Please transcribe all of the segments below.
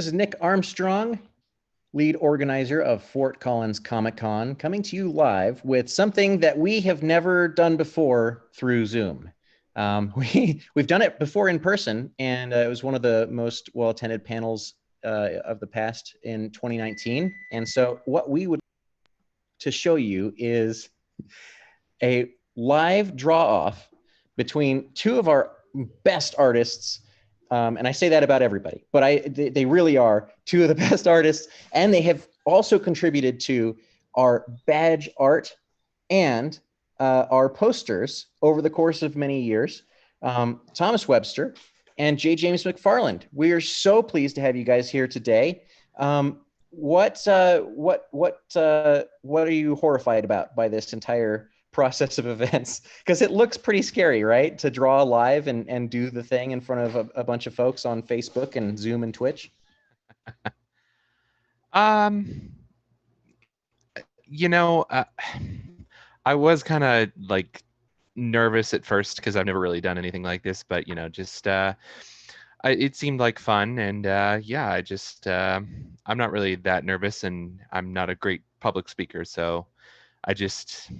This is Nick Armstrong, lead organizer of Fort Collins Comic Con, coming to you live with something that we have never done before through Zoom. We've done it before in person, and it was one of the most well-attended panels of the past in 2019. And so what we would to show you is a live draw-off between two of our best artists. And I say that about everybody, but they really are two of the best artists, and they have also contributed to our badge art and our posters over the course of many years. Thomas Webster and J. James McFarland. We are so pleased to have you guys here today. What are you horrified about by this entire process of events? Because it looks pretty scary, right? To draw live and do the thing in front of a bunch of folks on Facebook and Zoom and Twitch. You know, I was kind of like nervous at first because I've never really done anything like this, but you know, just it seemed like fun, and yeah, I'm not really that nervous, and I'm not a great public speaker, so I just,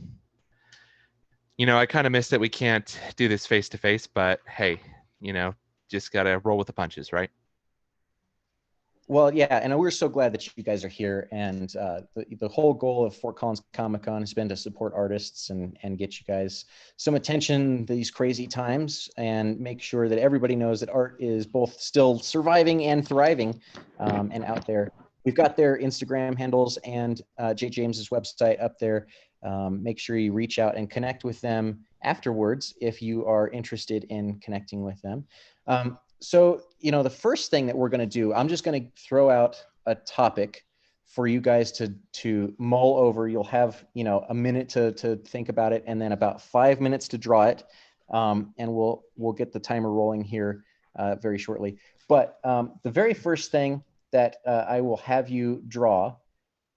you know, I kind of miss that we can't do this face to face, but hey, you know, just gotta roll with the punches, right? Well, yeah, and we're so glad that you guys are here. And the whole goal of Fort Collins Comic Con has been to support artists and get you guys some attention these crazy times, and make sure that everybody knows that art is both still surviving and thriving and out there. We've got their Instagram handles and J. James's website up there. Make sure you reach out and connect with them afterwards if you are interested in connecting with them. So, you know, the first thing that we're going to do, I'm just going to throw out a topic for you guys to mull over. You'll have, you know, a minute to think about it, and then about 5 minutes to draw it. And we'll get the timer rolling here very shortly. But the very first thing that I will have you draw,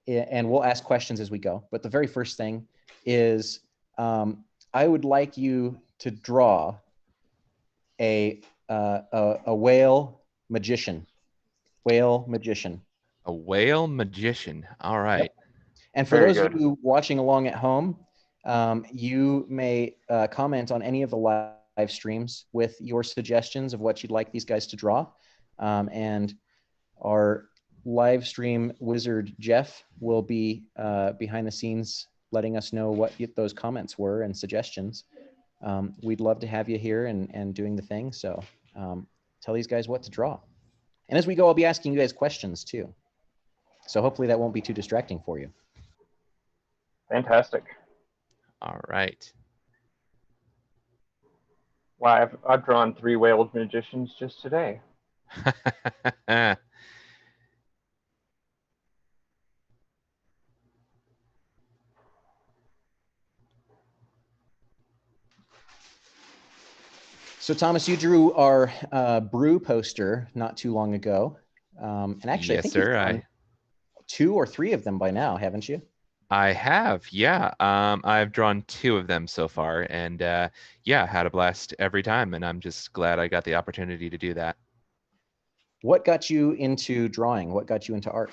and we'll ask questions as we go, but the very first thing is I would like you to draw a whale magician. Whale magician. A whale magician. All right. Yep. And for those of you watching along at home, you may comment on any of the live streams with your suggestions of what you'd like these guys to draw. And our live stream wizard, Jeff, will be behind the scenes letting us know what those comments were and suggestions. We'd love to have you here and doing the thing. So tell these guys what to draw. And as we go, I'll be asking you guys questions too. So hopefully that won't be too distracting for you. Fantastic. All right. Wow, I've drawn 3 whale magicians just today. So Thomas, you drew our brew poster not too long ago. And actually, yes, I think sir. you've done 2 or 3 of them by now, haven't you? I have, yeah. I've drawn 2 of them so far, and yeah, had a blast every time, and I'm just glad I got the opportunity to do that. What got you into drawing? What got you into art?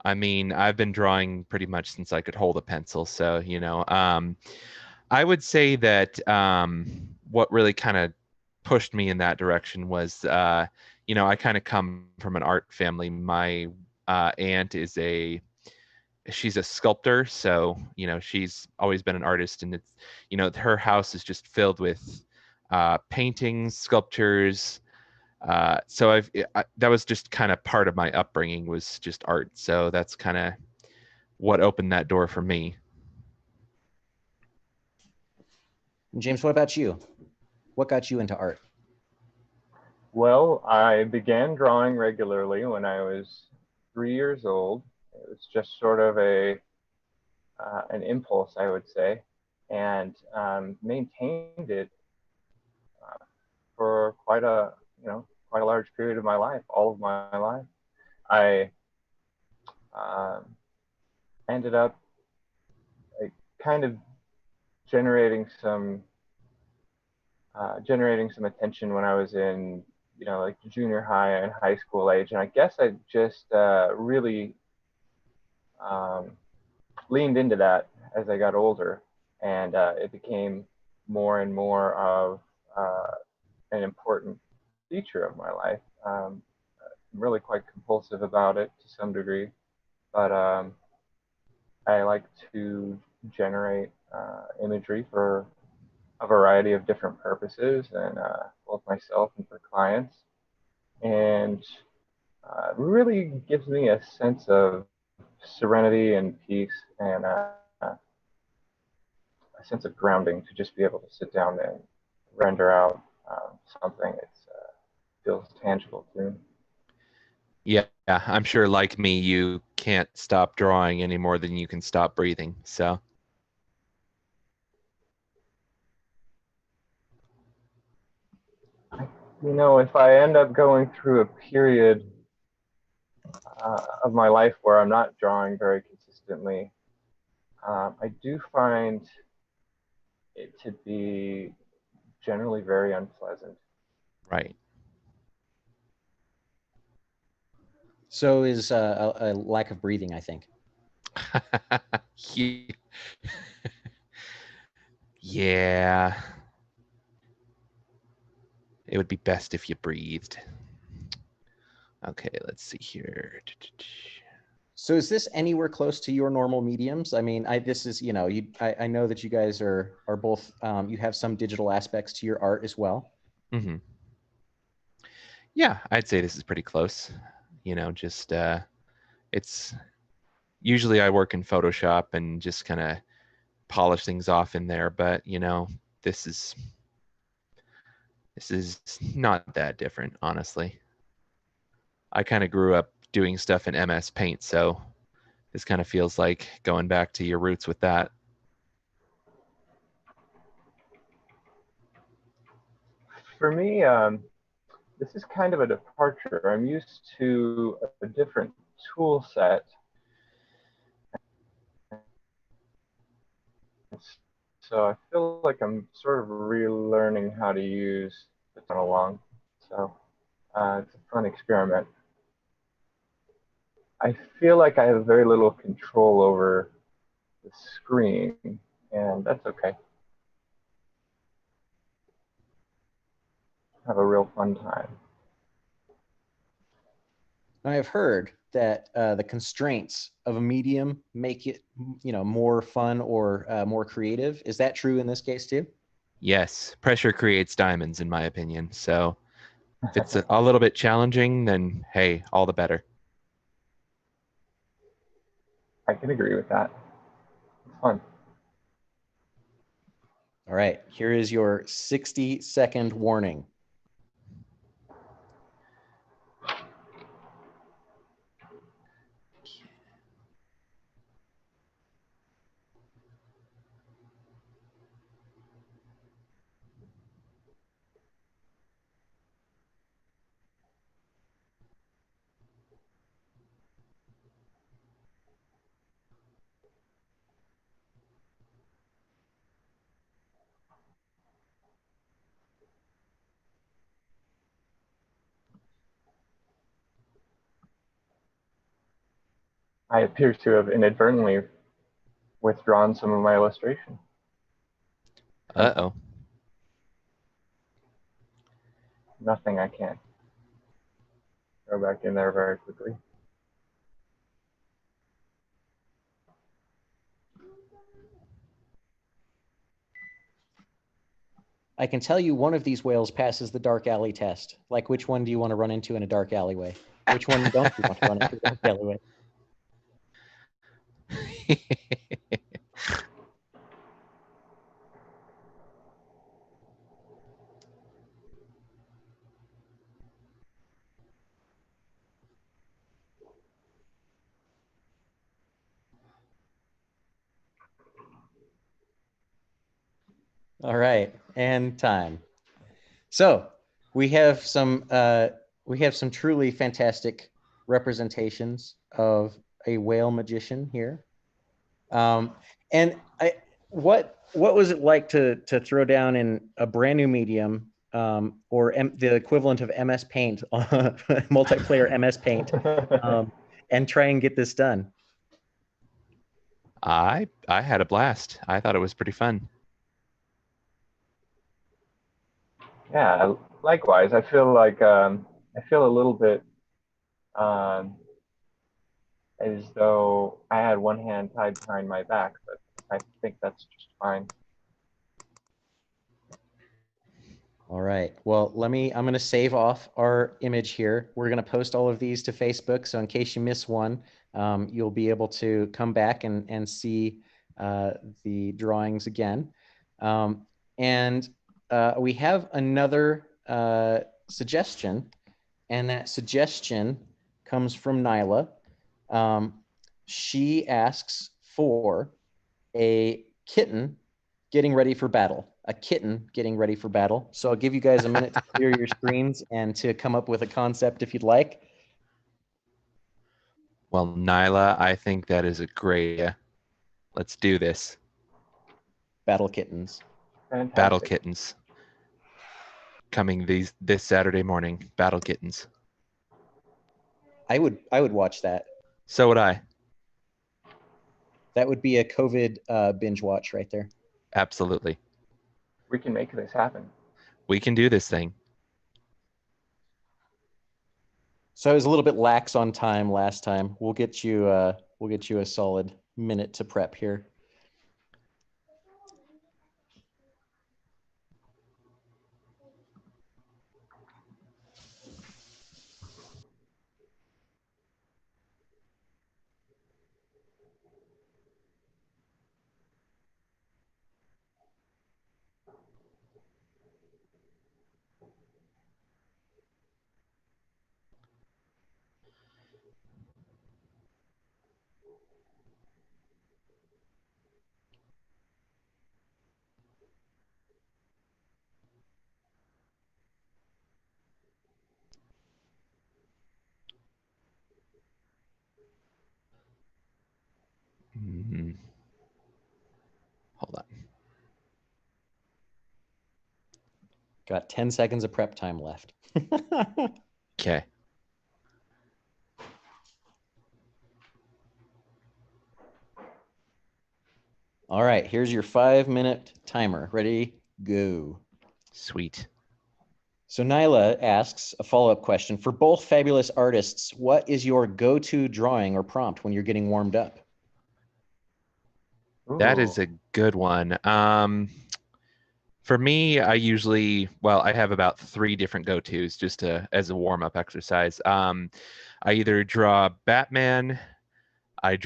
I mean, I've been drawing pretty much since I could hold a pencil, so, you know, I would say that what really kind of pushed me in that direction was, you know, I kind of come from an art family. My aunt is she's a sculptor, so, you know, she's always been an artist, and it's, you know, her house is just filled with paintings, sculptures. So that was just kind of part of my upbringing, was just art. So that's kind of what opened that door for me. James, what about you? What got you into art? Well, I began drawing regularly when I was 3 years old. It was just sort of an impulse, I would say, and maintained it for quite a large period of my life, all of my life. I ended up kind of generating some attention when I was in you know, like junior high and high school age. And I guess I just really leaned into that as I got older, and it became more and more of an important feature of my life. I'm really quite compulsive about it to some degree, but I like to generate imagery for a variety of different purposes, and both myself and for clients. And it really gives me a sense of serenity and peace, and a sense of grounding to just be able to sit down and render out something that feels tangible to me. Yeah, I'm sure like me, you can't stop drawing any more than you can stop breathing. So You know, if I end up going through a period of my life where I'm not drawing very consistently, I do find it to be generally very unpleasant. right. So is a lack of breathing, I think. Yeah. It would be best if you breathed. Okay, let's see here. So is this anywhere close to your normal mediums? I mean, this is, you know, I know that you guys are both, you have some digital aspects to your art as well. Mm-hmm. Yeah, I'd say this is pretty close. You know, just it's usually I work in Photoshop and just kind of polish things off in there, but you know, this is not that different, honestly. I kind of grew up doing stuff in MS Paint, so this kind of feels like going back to your roots with that. For me, this is kind of a departure. I'm used to a different tool set. So I feel like I'm sort of relearning how to use it along. So it's a fun experiment. I feel like I have very little control over the screen, and that's okay. Have a real fun time. I have heard that the constraints of a medium make it, you know, more fun or more creative. Is that true in this case too? Yes, pressure creates diamonds, in my opinion. So if it's a little bit challenging, then hey, all the better. I can agree with that. It's fun. All right, here is your 60-second warning. I appear to have inadvertently withdrawn some of my illustration. Uh-oh. Nothing I can't throw back in there very quickly. I can tell you one of these whales passes the dark alley test. Like, which one do you want to run into in a dark alleyway? Which one don't you want to run into in a dark alleyway? All right, and time. So we have some truly fantastic representations of a whale magician here. And what was it like to throw down in a brand new medium or the equivalent of MS Paint, multiplayer MS Paint, and try and get this done? I had a blast. I thought it was pretty fun. Yeah, likewise. I feel like I feel a little bit um, as though I had one hand tied behind my back, but I think that's just fine. All right. Well, I'm going to save off our image here. We're going to post all of these to Facebook. So in case you miss one, you'll be able to come back and see the drawings again. And we have another suggestion, and that suggestion comes from Nyla. She asks for a kitten getting ready for battle. A kitten getting ready for battle. So I'll give you guys a minute to clear your screens and to come up with a concept if you'd like. Well, Nyla, I think that is a great idea. Let's do this. Battle kittens. Fantastic. Battle kittens. Coming this Saturday morning. Battle kittens. I would watch that. So would I. That would be a COVID binge watch right there. Absolutely. We can make this happen. We can do this thing. So I was a little bit lax on time last time. We'll get you a solid minute to prep here. Hold on. Got 10 seconds of prep time left. Okay. All right, here's your 5-minute timer. Ready, go. Sweet. So Nyla asks a follow-up question. For both fabulous artists, what is your go-to drawing or prompt when you're getting warmed up? Ooh. That is a good one. For me, I have about 3 different go-tos just as a warm-up exercise. I either draw Batman, I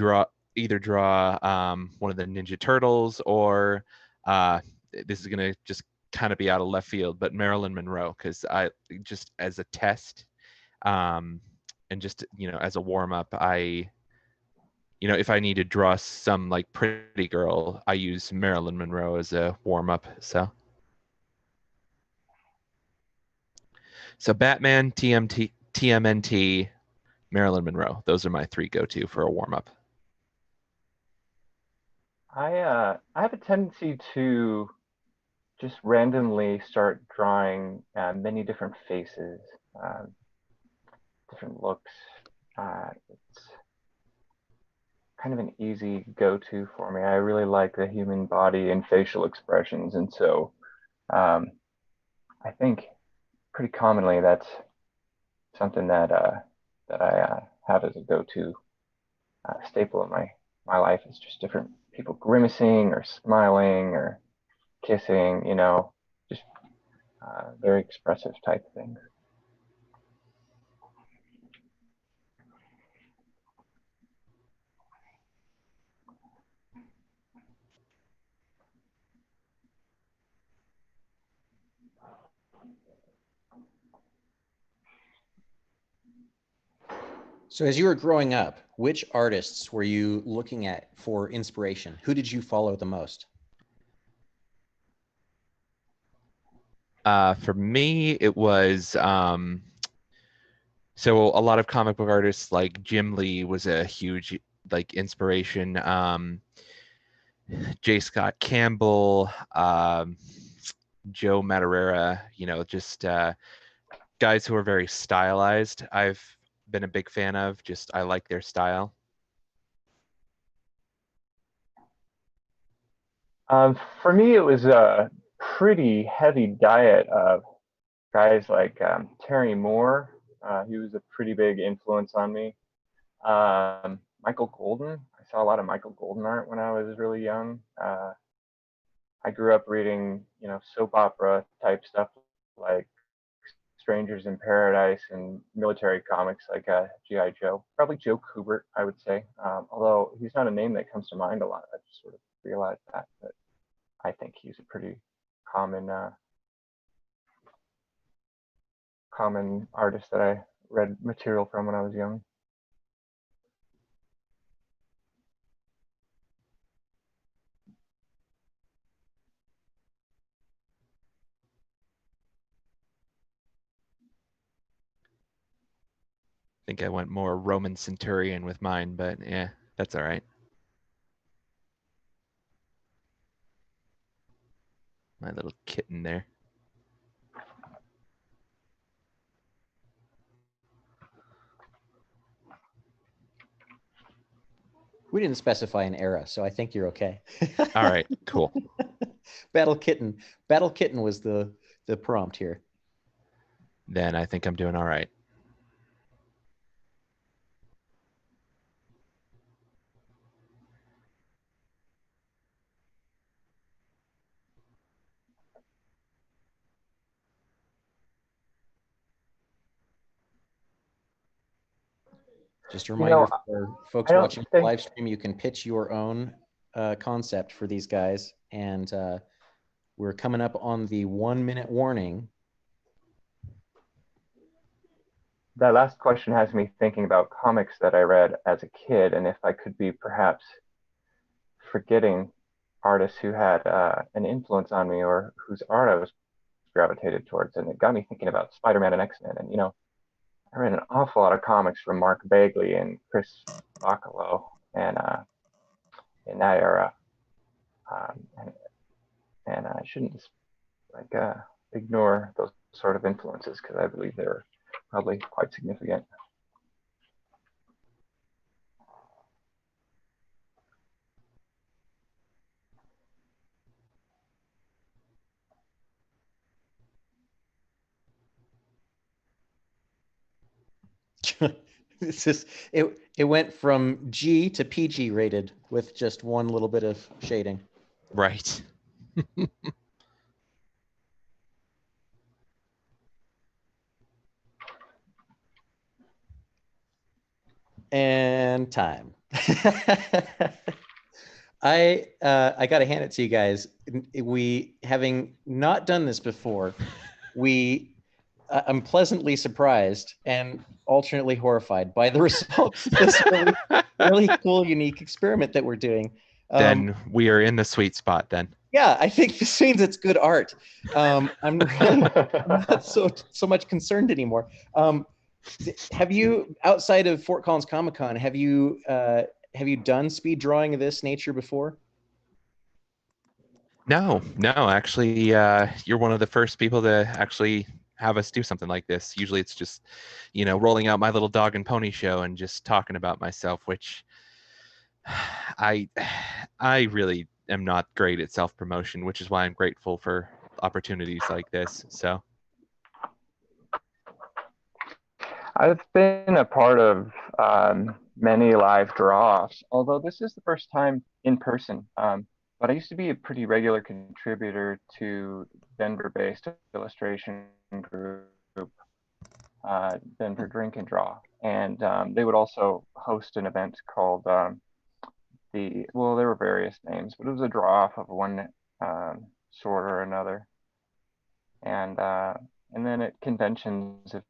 either draw one of the Ninja Turtles, or this is gonna just kind of be out of left field, but Marilyn Monroe, because I just as a test, and just as a warm-up, if I need to draw some like pretty girl, I use Marilyn Monroe as a warm-up. So Batman, TMNT, Marilyn Monroe. Those are my 3 go-to for a warm-up. I have a tendency to just randomly start drawing many different faces, different looks. It's kind of an easy go-to for me. I really like the human body and facial expressions, and so I think pretty commonly that's something that I have as a go-to staple in my life. Is just different people grimacing or smiling or kissing, just very expressive type things. So as you were growing up, which artists were you looking at for inspiration? Who did you follow the most? For me, it was so a lot of comic book artists like Jim Lee was a huge inspiration. J. Scott Campbell, Joe Madureira, just guys who are very stylized. I've been a big fan of. Just I like their style. For me, it was a pretty heavy diet of guys like Terry Moore. He was a pretty big influence on me. Michael Golden. I saw a lot of Michael Golden art when I was really young. I grew up reading, soap opera type stuff like Strangers in Paradise and military comics like G.I. Joe. Probably Joe Kubert, I would say. Although he's not a name that comes to mind a lot. I just sort of realized that. But I think he's a pretty common common artist that I read material from when I was young. I think I went more Roman centurion with mine, but yeah, that's all right. My little kitten there. We didn't specify an era, so I think you're okay. All right, cool. Battle Kitten. Battle Kitten was the prompt here. Then I think I'm doing all right. Just a reminder for folks watching the live stream, you can pitch your own concept for these guys. And we're coming up on the 1 minute warning. That last question has me thinking about comics that I read as a kid, and if I could be perhaps forgetting artists who had an influence on me or whose art I was gravitated towards. And it got me thinking about Spider-Man and X-Men. And, I read an awful lot of comics from Mark Bagley and Chris Bachalo and in that era. And I shouldn't just ignore those sort of influences because I believe they're probably quite significant. It went from G to PG rated with just one little bit of shading. Right. And time. I got to hand it to you guys. We, having not done this before, I'm pleasantly surprised and alternately horrified by the results of this really cool, unique experiment that we're doing. Then we are in the sweet spot then. Yeah, I think this means it's good art. I'm not so much concerned anymore. Have you, outside of Fort Collins Comic Con, have you done speed drawing of this nature before? No, actually, you're one of the first people to actually have us do something like this. Usually it's just, rolling out my little dog and pony show and just talking about myself, which I really am not great at self-promotion, which is why I'm grateful for opportunities like this. So I've been a part of many live draws, although this is the first time in person. But I used to be a pretty regular contributor to Denver-based illustration group, Denver Drink and Draw. And they would also host an event called there were various names, but it was a draw off of one sort or another. And then at conventions, if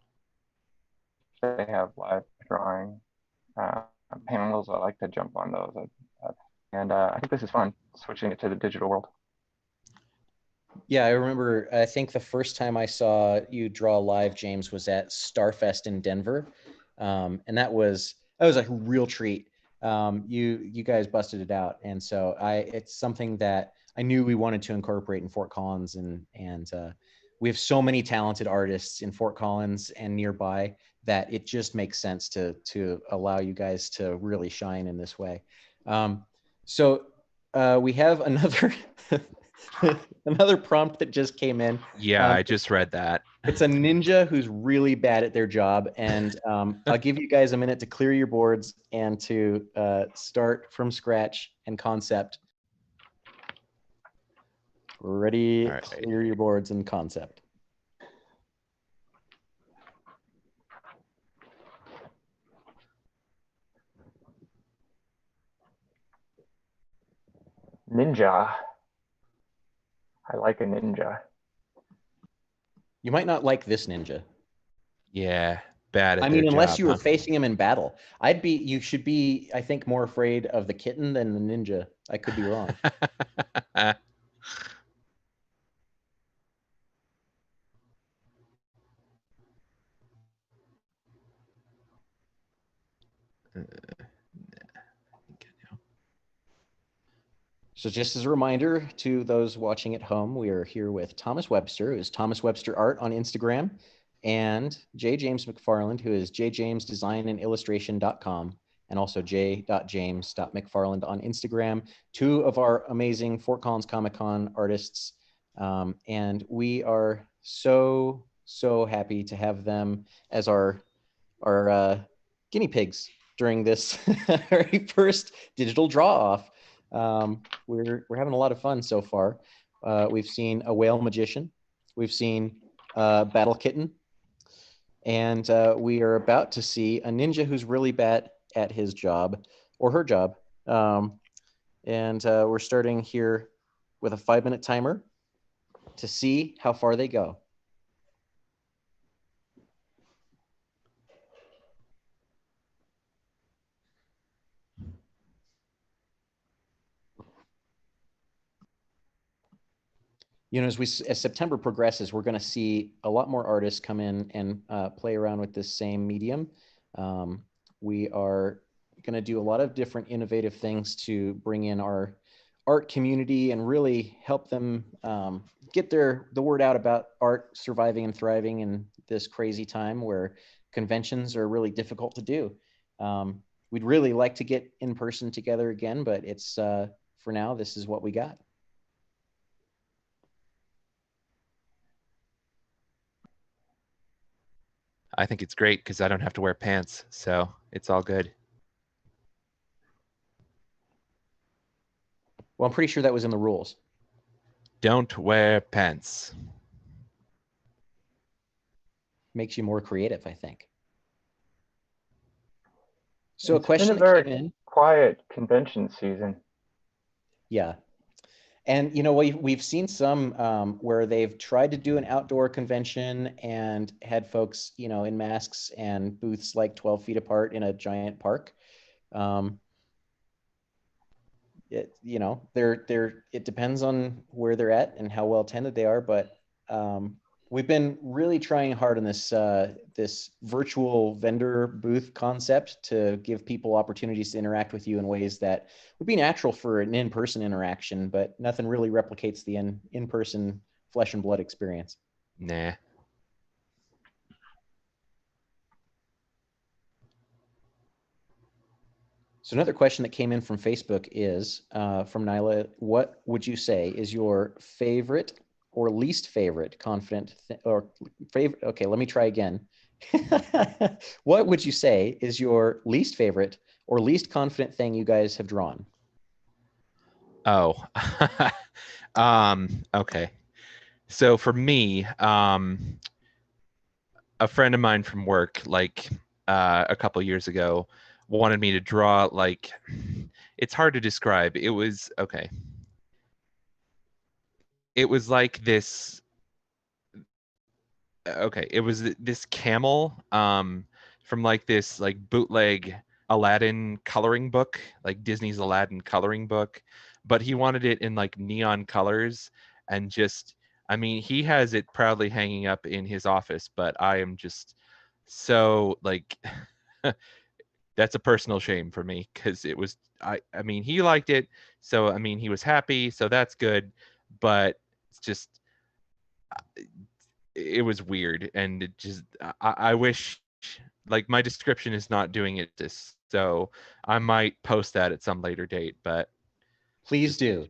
they have live drawing panels, I like to jump on those. And I think this is fun, switching it to the digital world. Yeah, I remember, I think the first time I saw you draw live, James, was at Starfest in Denver. And that was a real treat. You guys busted it out. And so it's something that I knew we wanted to incorporate in Fort Collins, and we have so many talented artists in Fort Collins and nearby that it just makes sense to allow you guys to really shine in this way. So we have another another prompt that just came in. Yeah, I just read that. It's a ninja who's really bad at their job, and I'll give you guys a minute to clear your boards and to start from scratch and concept. Ready, Right. clear your boards and concept. Ninja. I like a ninja. You might not like this ninja. Yeah, bad at I mean, their unless job, you were huh? facing him in battle. You should be, I think, more afraid of the kitten than the ninja. I could be wrong. So just as a reminder to those watching at home, we are here with Thomas Webster, who is Thomas Webster Art on Instagram, and J. James McFarland, who is jjamesdesignandillustration.com, and also j.james.mcfarland on Instagram, two of our amazing Fort Collins Comic-Con artists. And we are so happy to have them as our guinea pigs during this very first digital draw-off. We're having a lot of fun so far. We've seen a whale magician, we've seen Battle Kitten, and we are about to see a ninja who's really bad at his job or her job. And we're starting here with a 5-minute timer to see how far they go. You know, as September progresses, we're going to see a lot more artists come in and play around with this same medium. We are going to do a lot of different innovative things to bring in our art community and really help them get the word out about art surviving and thriving in this crazy time where conventions are really difficult to do. We'd really like to get in person together again, but it's for now, this is what we got. I think it's great because I don't have to wear pants, so it's all good. Well, I'm pretty sure that was in the rules. Don't wear pants. Makes you more creative, I think. So It's a question been a that very came in. quiet convention season. Yeah. And, you know, we've seen some where they've tried to do an outdoor convention and had folks, you know, in masks and booths like 12 feet apart in a giant park. You know, it depends on where they're at and how well attended they are, but we've been really trying hard on this virtual vendor booth concept to give people opportunities to interact with you in ways that would be natural for an in-person interaction, but nothing really replicates the in-person flesh and blood experience. Nah. So another question that came in from Facebook is from Nyla. What would you say is your favorite or least favorite confident or favorite? Okay, let me try again. What would you say is your least favorite or least confident thing you guys have drawn? Oh, okay. So for me, a friend of mine from work, like a couple years ago, wanted me to draw like, it's hard to describe. It was okay. It was like this. Okay, it was this camel from like this like bootleg Aladdin coloring book, like Disney's Aladdin coloring book, but he wanted it in like neon colors and just, I mean, he has it proudly hanging up in his office, but I am just so like that's a personal shame for me, because it was, I mean, he liked it, so I mean, he was happy, so that's good, but it's just, it was weird, and it just, I wish, like, my description is not doing it this, so I might post that at some later date, but Please do.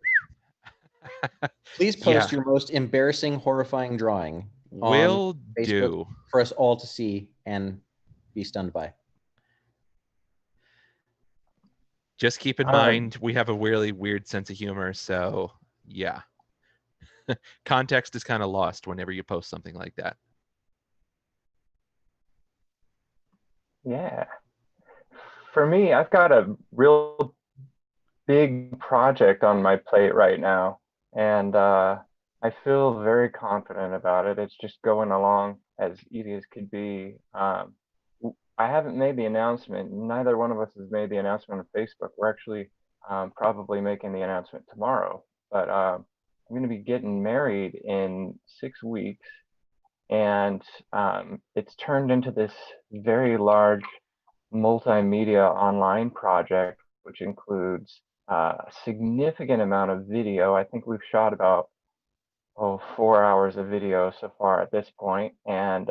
Please yeah, post your most embarrassing, horrifying drawing on will Facebook do. for us all to see and be stunned by. Just keep in mind, we have a really weird sense of humor, so yeah. Context is kind of lost whenever you post something like that. Yeah. For me, I've got a real big project on my plate right now, and I feel very confident about it. It's just going along as easy as could be. I haven't made the announcement. Neither one of us has made the announcement on Facebook. We're actually probably making the announcement tomorrow, but I'm going to be getting married in 6 weeks, and it's turned into this very large multimedia online project, which includes a significant amount of video. I think we've shot about 4 hours of video so far at this point, and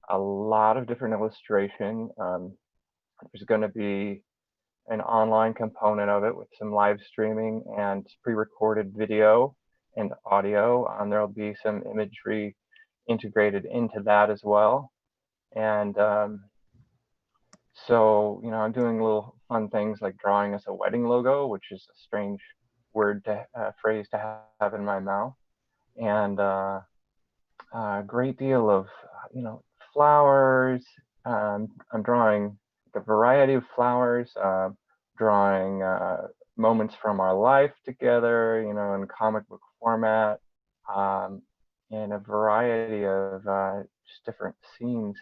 a lot of different illustration. There's going to be an online component of it with some live streaming and pre-recorded video and audio. There'll be some imagery integrated into that as well. And so, I'm doing little fun things like drawing us a wedding logo, which is a strange phrase to have in my mouth, and a great deal of, flowers. I'm drawing a variety of flowers, drawing moments from our life together, in comic book format, and a variety of just different scenes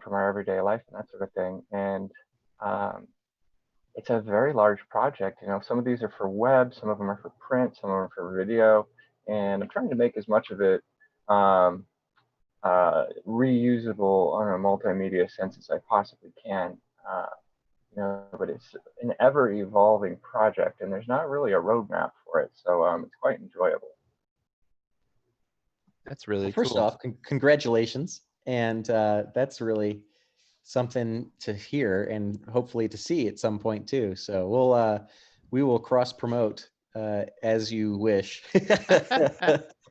from our everyday life and that sort of thing. And it's a very large project. Some of these are for web, some of them are for print, some of them are for video, and I'm trying to make as much of it reusable on a multimedia sense as I possibly can. But it's an ever evolving project, and there's not really a roadmap for it, so it's quite enjoyable. That's really Well, first cool. off, congratulations, and that's really something to hear and hopefully to see at some point too. So we will cross promote as you wish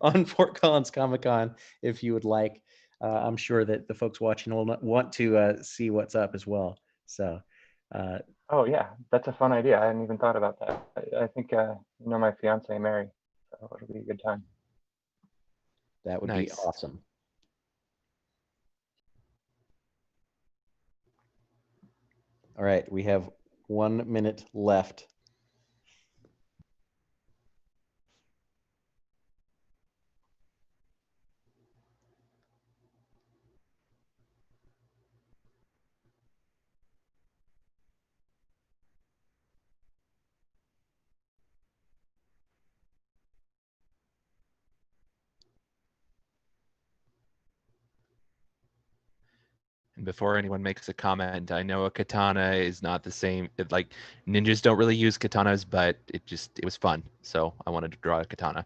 on Fort Collins Comic Con if you would like. I'm sure that the folks watching will want to see what's up as well. So. Oh yeah, that's a fun idea. I hadn't even thought about that. I think my fiance Mary, so it'll be a good time. That would be awesome. All right, we have 1 minute left. And before anyone makes a comment, I know a katana is not the same. Like, ninjas don't really use katanas, but it was fun. So I wanted to draw a katana.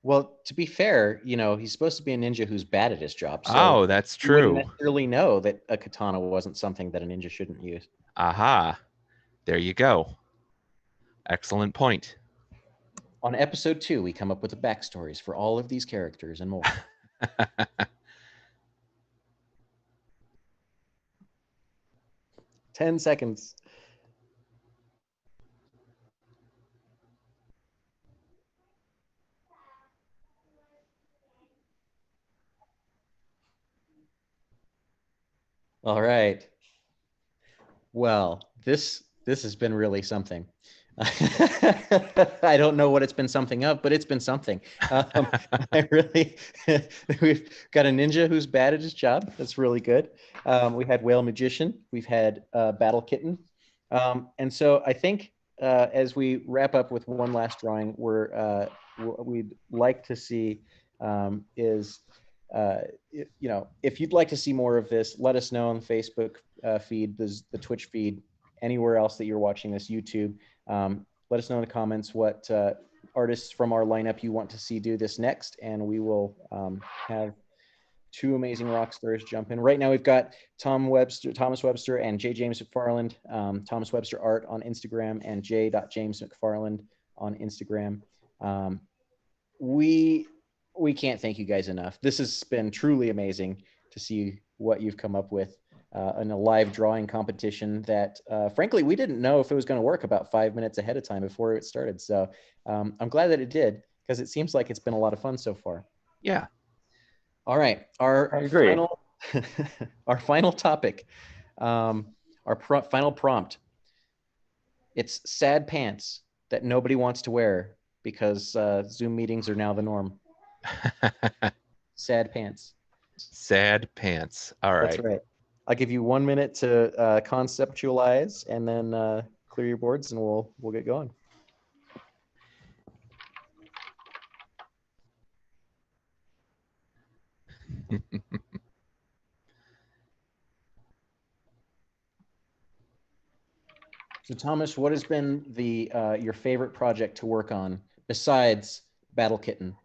Well, to be fair, he's supposed to be a ninja who's bad at his job. So that's true. You wouldn't necessarily know that a katana wasn't something that a ninja shouldn't use. Aha. There you go. Excellent point. On episode 2, we come up with the backstories for all of these characters and more. Ten seconds. All right. Well, this has been really something. I don't know what it's been something of, but it's been something. We've got a ninja who's bad at his job. That's really good. We had Whale Magician. We've had Battle Kitten. And so I think as we wrap up with one last drawing, what we'd like to see is if you'd like to see more of this, let us know on the Facebook feed, the Twitch feed, anywhere else that you're watching this, YouTube. Let us know in the comments what artists from our lineup you want to see do this next, and we will have two amazing rock stars jump in. Right now we've got Thomas Webster and J. James McFarland, Thomas Webster Art on Instagram and J. James McFarland on Instagram. We can't thank you guys enough. This has been truly amazing to see what you've come up with in a live drawing competition that, frankly, we didn't know if it was going to work about 5 minutes ahead of time before it started. So I'm glad that it did, because it seems like it's been a lot of fun so far. Yeah. All right. I agree. Our final topic, final prompt. It's sad pants that nobody wants to wear because Zoom meetings are now the norm. Sad pants. Sad pants. All right. That's right. I'll give you 1 minute to conceptualize, and then clear your boards, and we'll get going. So Thomas, what has been your favorite project to work on besides Battle Kitten?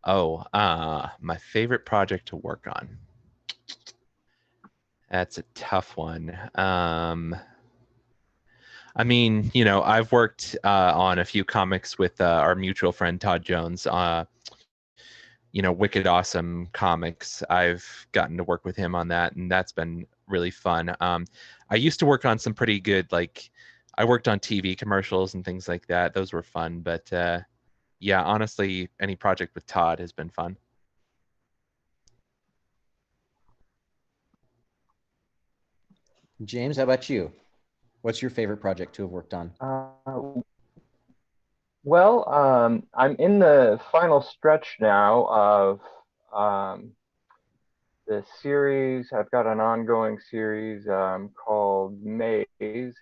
Oh, my favorite project to work on. That's a tough one. I mean, I've worked on a few comics with our mutual friend Todd Jones. Wicked Awesome Comics. I've gotten to work with him on that, and that's been really fun. I used to work on some pretty good, I worked on TV commercials and things like that. Those were fun, but yeah, honestly, any project with Todd has been fun. James, how about you? What's your favorite project to have worked on? Well, I'm in the final stretch now of the series. I've got an ongoing series called Maze, Maize,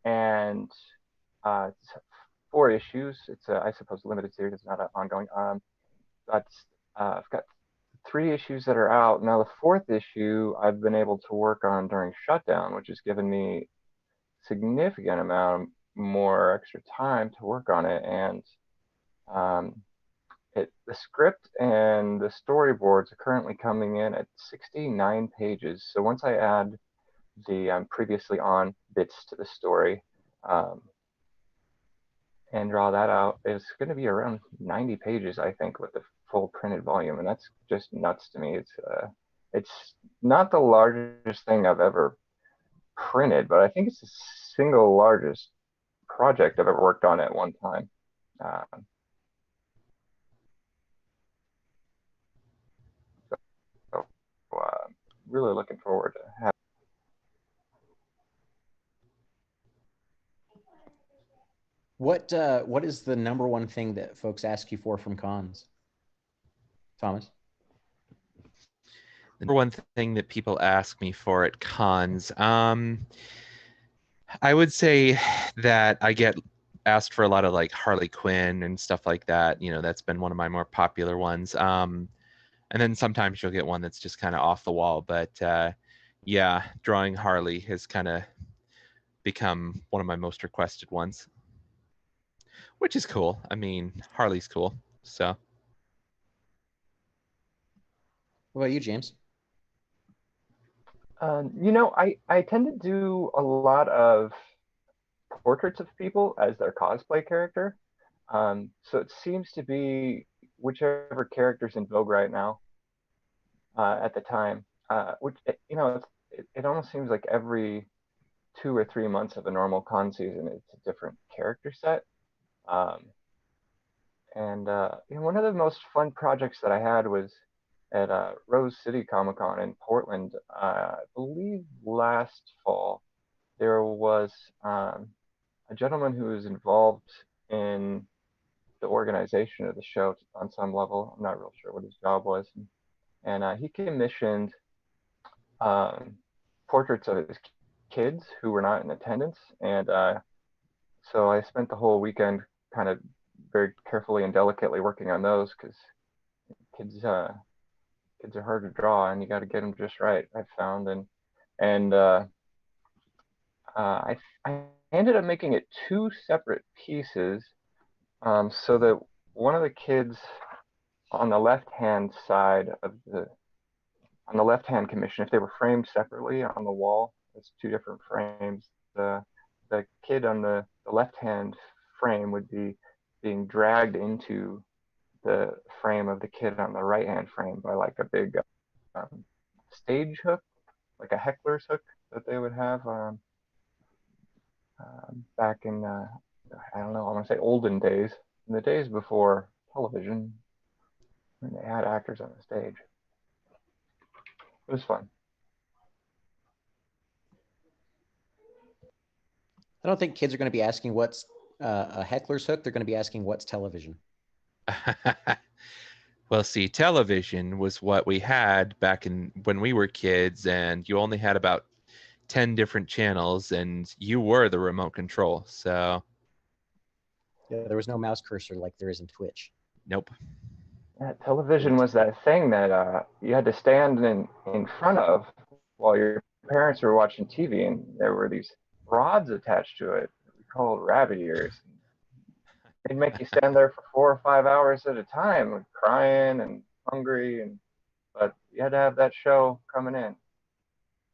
and it's 4 issues. It's I suppose, a limited series. It's not an ongoing. I've got 3 issues that are out now. The 4th issue I've been able to work on during shutdown, which has given me significant amount more extra time to work on it. And the script and the storyboards are currently coming in at 69 pages. So once I add the previously on bits to the story and draw that out, it's going to be around 90 pages, I think, with the full printed volume. And that's just nuts to me. It's not the largest thing I've ever printed, but I think it's the single largest project I've ever worked on at one time. Really looking forward to having. What is the number one thing that folks ask you for from cons, Thomas? The number one thing that people ask me for at cons, I would say that I get asked for a lot of Harley Quinn and stuff like that. That's been one of my more popular ones. And then sometimes you'll get one that's just kind of off the wall. But yeah, drawing Harley has kind of become one of my most requested ones, which is cool. I mean, Harley's cool. So. What about you, James? I tend to do a lot of portraits of people as their cosplay character. So it seems to be whichever character's in vogue right now at the time. Which it almost seems like every 2 or 3 months of a normal con season, it's a different character set. And one of the most fun projects that I had was at Rose City Comic Con in Portland, I believe last fall. There was a gentleman who was involved in the organization of the show on some level. I'm not real sure what his job was. And he commissioned portraits of his kids who were not in attendance. And so I spent the whole weekend kind of very carefully and delicately working on those because kids kids are hard to draw and you got to get them just right. I've found and I ended up making it two separate pieces, so that one of the kids on the left-hand side of on the left-hand commission, if they were framed separately on the wall, it's two different frames. The kid on the left-hand frame would be being dragged into the frame of the kid on the right-hand frame by like a big stage hook, like a heckler's hook that they would have back in, I don't know, I want to say olden days, in the days before television, when they had actors on the stage. It was fun. I don't think kids are going to be asking what's a heckler's hook. They're going to be asking what's television. Well, see, television was what we had back in when we were kids, and you only had about 10 different channels, and you were the remote control. So Yeah, there was no mouse cursor like there is in Twitch. nope. Yeah, television was that thing that you had to stand in front of while your parents were watching TV, and there were these rods attached to it called rabbit ears. They'd make you stand there for 4 or 5 hours at a time, crying and hungry, but you had to have that show coming in,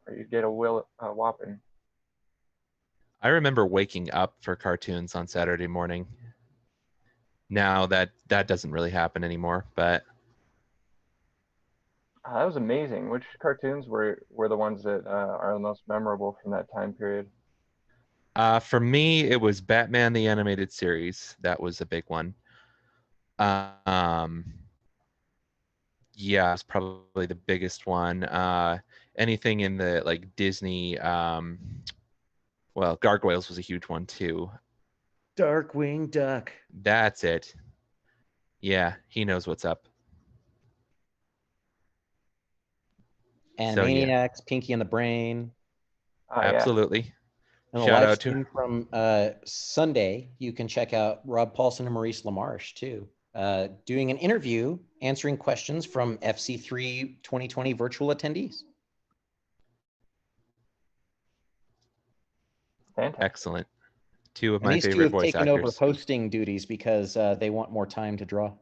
or you'd get a whopping. I remember waking up for cartoons on Saturday morning. Now that doesn't really happen anymore, but That was amazing. Which cartoons were the ones that are the most memorable from that time period? for me, it was Batman the Animated Series. That was a big one. Yeah, it's probably the biggest one. Anything in the like Disney, well, Gargoyles was a huge one too. Darkwing Duck. That's it. Yeah, he knows what's up. Animaniacs, Pinky and the Brain. Absolutely. And the Shout live out stream to from Sunday, you can check out Rob Paulson and Maurice LaMarche too, doing an interview answering questions from FC3 2020 virtual attendees. Fantastic. Excellent. Two of And my these two favorite have voice taken over actors. hosting duties because they want more time to draw.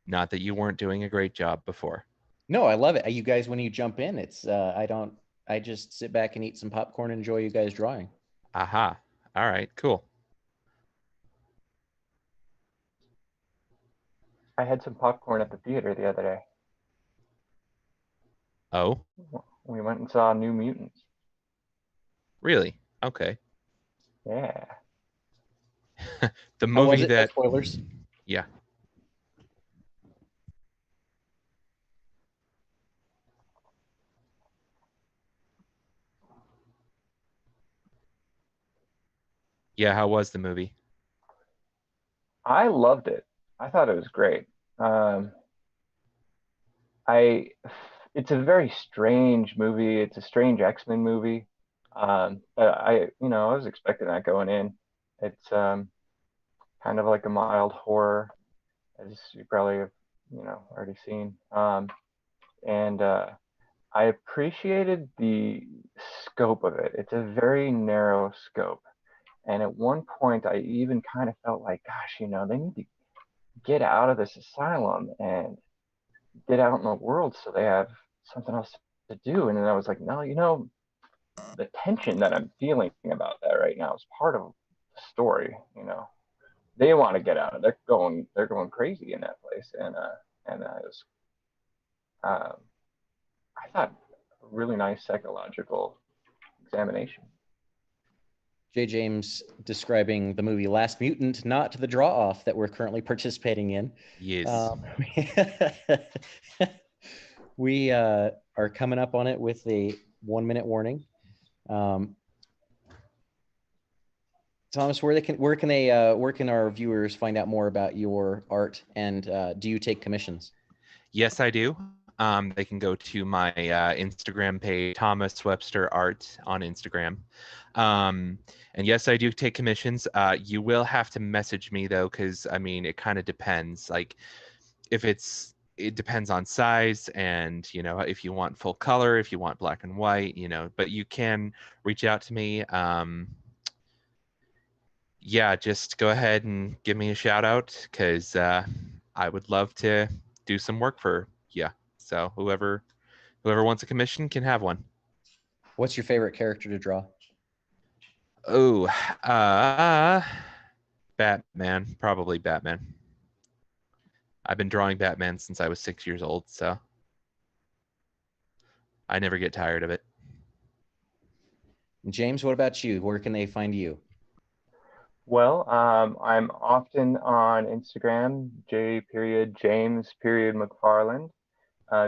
Not that you weren't doing a great job before. No, I love it. You guys, when you jump in, it's I just sit back and eat some popcorn and enjoy you guys drawing. Aha. All right, cool. I had some popcorn at the theater the other day. Oh, We went and saw New Mutants. really? Okay. Yeah. The How was movie it? No that spoilers. Yeah. Yeah, how was the movie? I loved it. I thought it was great. I It's a very strange movie. It's a strange X-Men movie. But I was expecting that going in. It's kind of like a mild horror, as you probably have, already seen. And I appreciated the scope of it. It's a very narrow scope. And at one point, I even kind of felt like, gosh, they need to get out of this asylum and get out in the world so they have something else to do. And then I was like, no, the tension that I'm feeling about that right now is part of the story. They want to get out of. They're going crazy in that place, and I was, I thought, a really nice psychological examination. J. James describing the movie Last Mutant, not the draw off that we're currently participating in. Yes. We are coming up on it with a 1-minute warning. Thomas, where can our viewers find out more about your art, and do you take commissions? Yes, I do. They can go to my Instagram page, Thomas Webster Art on Instagram. And yes, I do take commissions. You will have to message me though, because I mean, it kind of depends. Like if it depends on size and, you know, if you want full color, if you want black and white, you know, but you can reach out to me. Yeah, just go ahead and give me a shout out because I would love to do some work for you. So whoever wants a commission can have one. What's your favorite character to draw? Oh, uh, Batman, probably Batman. I've been drawing Batman since I was 6 years old, so I never get tired of it. James, what about you? Where can they find you? Well, I'm often on Instagram, James.McFarland.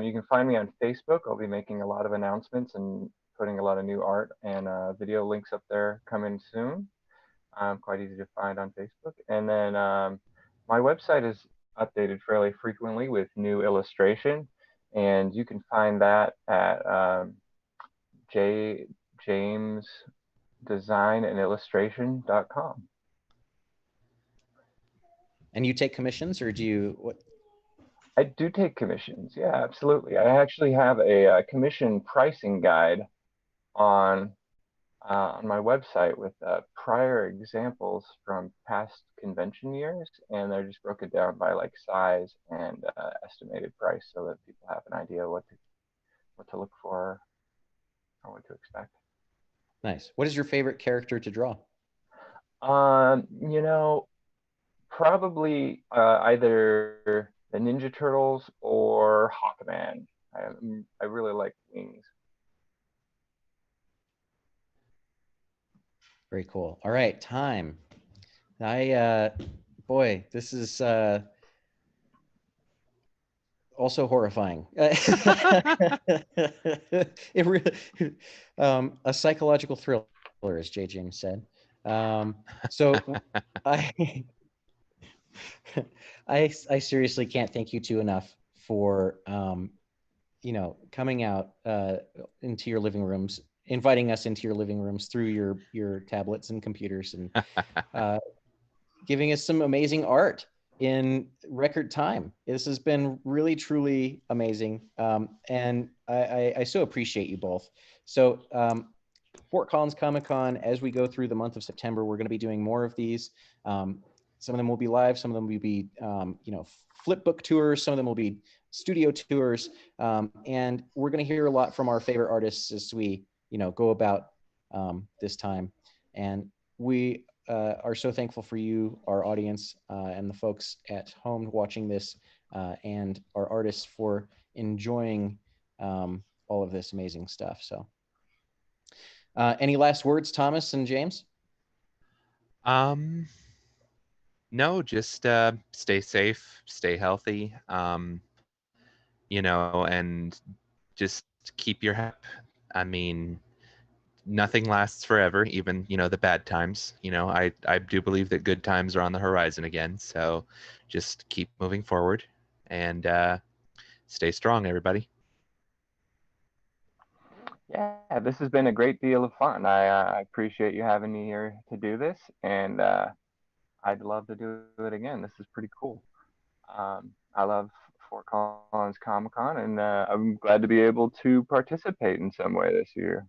You can find me on Facebook. I'll be making a lot of announcements and putting a lot of new art and video links up there coming soon. Quite easy to find on Facebook. And then my website is updated fairly frequently with new illustration, and you can find that at jamesdesignandillustration.com. And you take commissions, or do you what? I do take commissions. Yeah, absolutely. I actually have a commission pricing guide on on my website with prior examples from past convention years, and they're just broken down by like size and estimated price, so that people have an idea what to look for or what to expect. Nice. What is your favorite character to draw? You know, probably either the Ninja Turtles or Hawkman. I really like Wings. Very cool. All right, time. Boy, this is also horrifying. It really, a psychological thriller, as J. James said. So I, I seriously can't thank you two enough for, you know, coming out into your living rooms, inviting us into your living rooms through your tablets and computers, and giving us some amazing art in record time. This has been really, truly amazing. And I so appreciate you both. So Fort Collins Comic-Con, as we go through the month of September, we're going to be doing more of these. Some of them will be live. Some of them will be, you know, flip book tours. Some of them will be studio tours. And we're going to hear a lot from our favorite artists as we, you know, go about this time. And we are so thankful for you, our audience, and the folks at home watching this, and our artists for enjoying all of this amazing stuff. So any last words, Thomas and James? No, just stay safe, stay healthy, you know, and just keep your head up. I mean, nothing lasts forever, even, you know, the bad times. You know, I do believe that good times are on the horizon again. So just keep moving forward and stay strong, everybody. Yeah, this has been a great deal of fun. I appreciate you having me here to do this, and I'd love to do it again. This is pretty cool. I love Fort Collins Comic Con, and I'm glad to be able to participate in some way this year.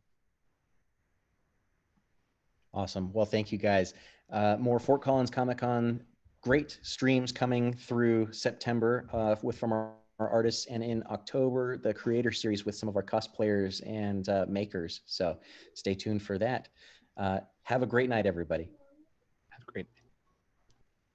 Awesome. Well, thank you guys. More Fort Collins Comic-Con, great streams coming through September with from our artists, and in October, the creator series with some of our cosplayers and makers. So stay tuned for that. Have a great night, everybody.